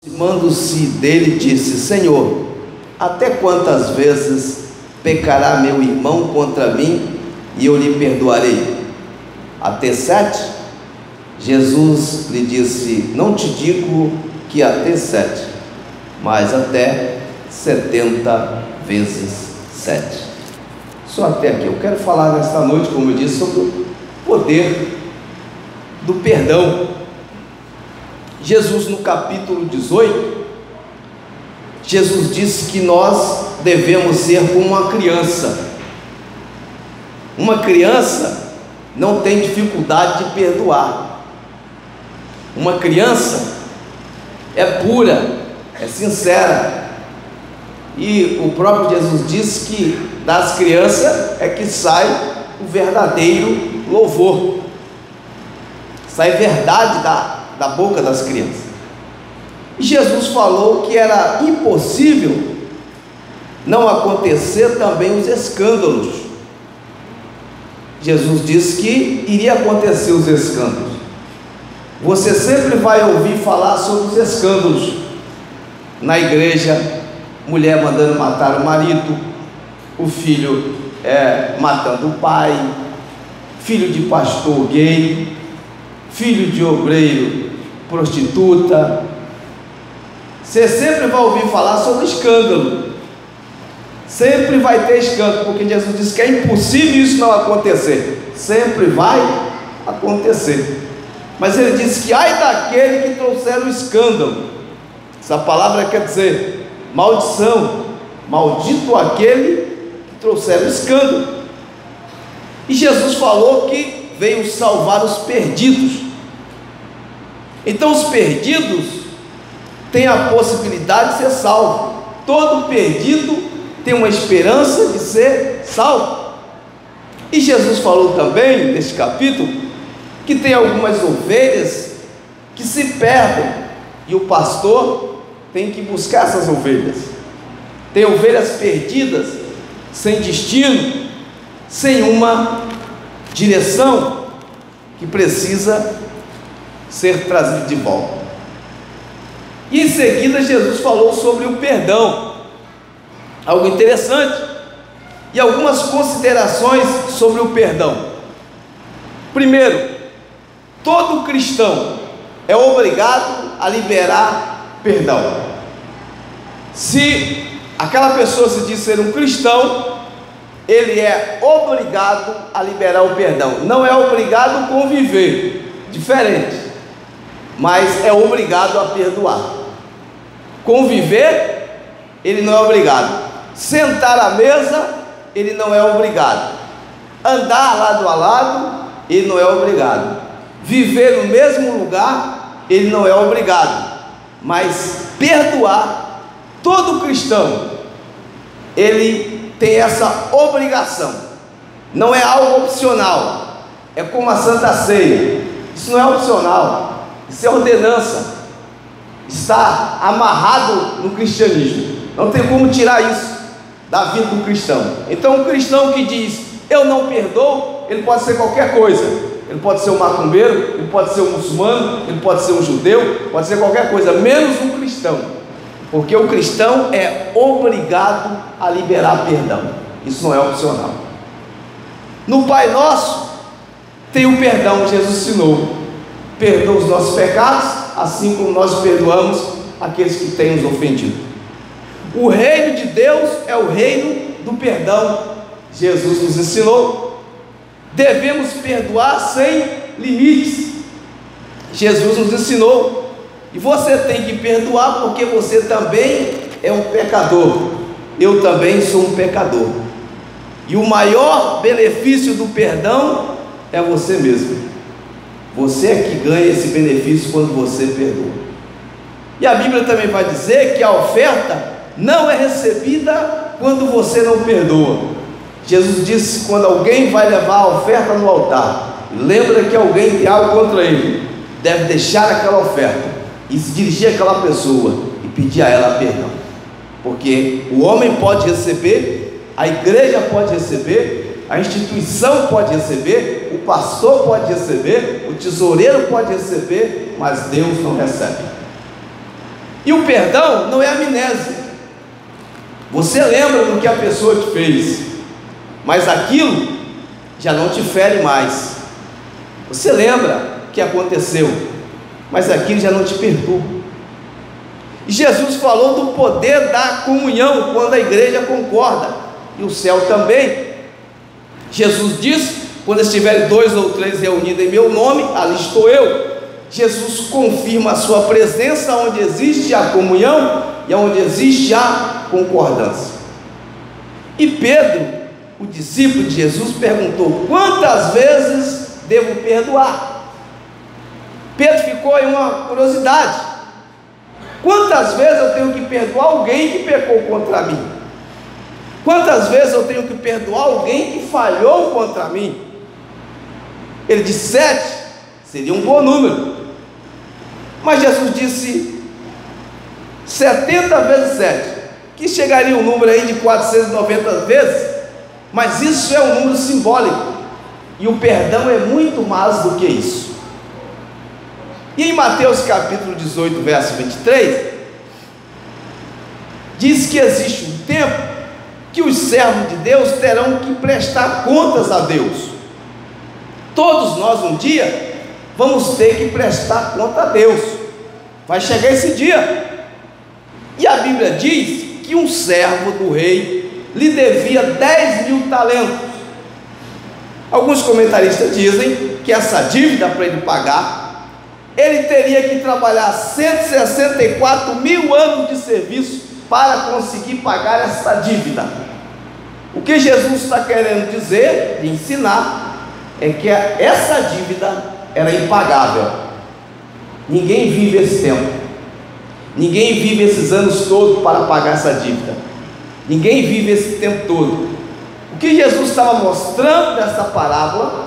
Aproximando-se dele, disse: Senhor, até quantas vezes pecará meu irmão contra mim e eu lhe perdoarei? Até 7? Jesus lhe disse: não te digo que até 7, mas até 70 vezes 7. Só até aqui. Eu quero falar nesta noite, como eu disse, sobre o poder do perdão. Jesus, no capítulo 18, Jesus disse que nós devemos ser como uma criança. Uma criança não tem dificuldade de perdoar. Uma criança é pura, é sincera. E o próprio Jesus disse que das crianças é que sai o verdadeiro louvor, sai verdade da boca das crianças. E Jesus falou que era impossível não acontecer também os escândalos. Jesus disse que iria acontecer os escândalos. Você sempre vai ouvir falar sobre os escândalos na igreja: mulher mandando matar o marido, o filho matando o pai, filho de pastor gay, filho de obreiro prostituta. Você sempre vai ouvir falar sobre escândalo. Sempre vai ter escândalo, porque Jesus disse que é impossível isso não acontecer. Sempre vai acontecer. Mas ele disse que ai daquele que trouxer o escândalo. Essa palavra quer dizer maldição. Maldito aquele que trouxer o escândalo. E Jesus falou que veio salvar os perdidos. Então os perdidos têm a possibilidade de ser salvos. Todo perdido tem uma esperança de ser salvo. E Jesus falou também neste capítulo que tem algumas ovelhas que se perdem, e o pastor tem que buscar essas ovelhas. Tem ovelhas perdidas, sem destino, sem uma direção, que precisa ser trazido de volta. E em seguida Jesus falou sobre o perdão, algo interessante, e algumas considerações sobre o perdão. Primeiro, todo cristão é obrigado a liberar perdão. Se aquela pessoa se diz ser um cristão, ele é obrigado a liberar o perdão. Não é obrigado a conviver, diferente, mas é obrigado a perdoar. Conviver, ele não é obrigado. Sentar à mesa, ele não é obrigado. Andar lado a lado, ele não é obrigado. Viver no mesmo lugar, ele não é obrigado. Mas perdoar, todo cristão, ele tem essa obrigação. Não é algo opcional. É como a Santa Ceia. Isso não é opcional, isso é ordenança. Está amarrado no cristianismo. Não tem como tirar isso da vida do cristão. Então, um cristão que diz eu não perdoo, ele pode ser qualquer coisa. Ele pode ser um macumbeiro, ele pode ser um muçulmano, ele pode ser um judeu, pode ser qualquer coisa, menos um cristão. Porque o cristão é obrigado a liberar perdão. Isso não é opcional. No Pai Nosso tem o perdão. Jesus ensinou: perdoa os nossos pecados, assim como nós perdoamos aqueles que têm nos ofendido. O reino de Deus é o reino do perdão. Jesus nos ensinou: devemos perdoar sem limites. Jesus nos ensinou. E você tem que perdoar, porque você também é um pecador. Eu também sou um pecador. E o maior benefício do perdão é você mesmo. Você é que ganha esse benefício quando você perdoa. E a Bíblia também vai dizer que a oferta não é recebida quando você não perdoa. Jesus disse: quando alguém vai levar a oferta no altar, lembra que alguém tem algo contra ele, deve deixar aquela oferta e se dirigir àquela pessoa e pedir a ela perdão. Porque o homem pode receber, a igreja pode receber, a instituição pode receber, o pastor pode receber, o tesoureiro pode receber, mas Deus não recebe. E o perdão não é amnésia. Você lembra do que a pessoa te fez, mas aquilo já não te fere mais. Você lembra o que aconteceu, mas aquilo já não te perturba. E Jesus falou do poder da comunhão, quando a igreja concorda, e o céu também. Jesus diz: quando estiverem 2 ou 3 reunidos em meu nome, ali estou eu. Jesus confirma a sua presença onde existe a comunhão e onde existe a concordância. E Pedro, o discípulo de Jesus, perguntou: quantas vezes devo perdoar? Pedro ficou em uma curiosidade: quantas vezes eu tenho que perdoar alguém que pecou contra mim? Quantas vezes eu tenho que perdoar alguém que falhou contra mim? Ele disse 7, seria um bom número. Mas Jesus disse 70 vezes 7, que chegaria um número aí de 490 vezes, mas isso é um número simbólico, e o perdão é muito mais do que isso. E em Mateus capítulo 18, verso 23, diz que existe um tempo que os servos de Deus terão que prestar contas a Deus. Todos nós um dia vamos ter que prestar conta a Deus. Vai chegar esse dia. E a Bíblia diz que um servo do rei lhe devia 10.000 talentos. Alguns comentaristas dizem que essa dívida, para ele pagar, ele teria que trabalhar 164.000 anos de serviço para conseguir pagar essa dívida. O que Jesus está querendo dizer, de ensinar, é que essa dívida era impagável. Ninguém vive esse tempo, ninguém vive esses anos todos para pagar essa dívida, ninguém vive esse tempo todo. O que Jesus estava mostrando nessa parábola